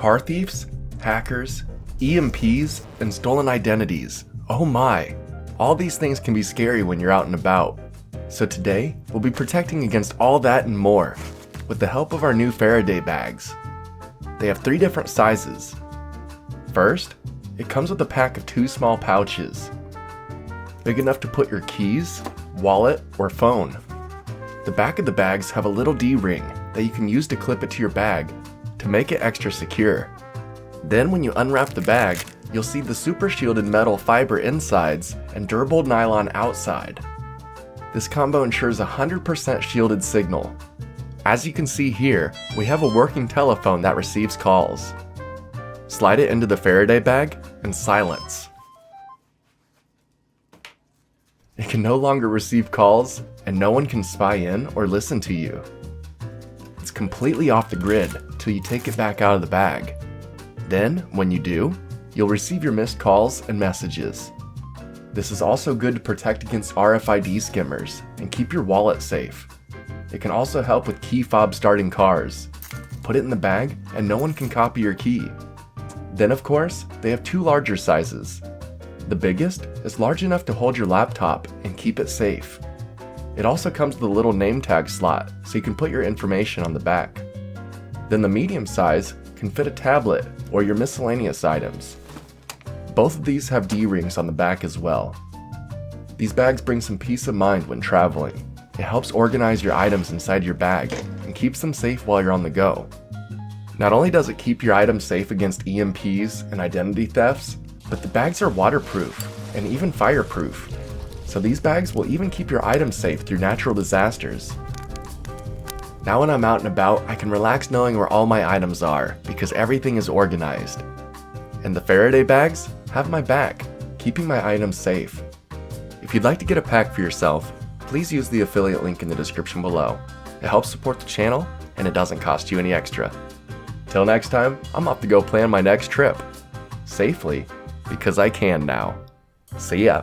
car thieves, hackers, EMPs, and stolen identities. Oh my! All these things can be scary when you're out and about. So today, we'll be protecting against all that and more, with the help of our new Faraday bags. They have 3 different sizes. First, it comes with a pack of 2 small pouches, big enough to put your keys, wallet, or phone. The back of the bags have a little D-ring that you can use to clip it to your bag to make it extra secure. Then when you unwrap the bag, you'll see the super shielded metal fiber insides and durable nylon outside. This combo ensures 100% shielded signal. As you can see here, we have a working telephone that receives calls. Slide it into the Faraday bag and silence. It can no longer receive calls, and no one can spy in or listen to you. It's completely off the grid till you take it back out of the bag. Then, when you do, you'll receive your missed calls and messages. This is also good to protect against RFID skimmers and keep your wallet safe. It can also help with key fob starting cars. Put it in the bag and no one can copy your key. Then of course, they have 2 larger sizes. The biggest is large enough to hold your laptop and keep it safe. It also comes with a little name tag slot so you can put your information on the back. Then the medium size can fit a tablet or your miscellaneous items. Both of these have D-rings on the back as well. These bags bring some peace of mind when traveling. It helps organize your items inside your bag and keeps them safe while you're on the go. Not only does it keep your items safe against EMPs and identity thefts, but the bags are waterproof and even fireproof. So these bags will even keep your items safe through natural disasters. Now when I'm out and about, I can relax knowing where all my items are because everything is organized. And the Faraday bags have my back, keeping my items safe. If you'd like to get a pack for yourself, please use the affiliate link in the description below. It helps support the channel and it doesn't cost you any extra. Till next time, I'm off to go plan my next trip. Safely, because I can now. See ya.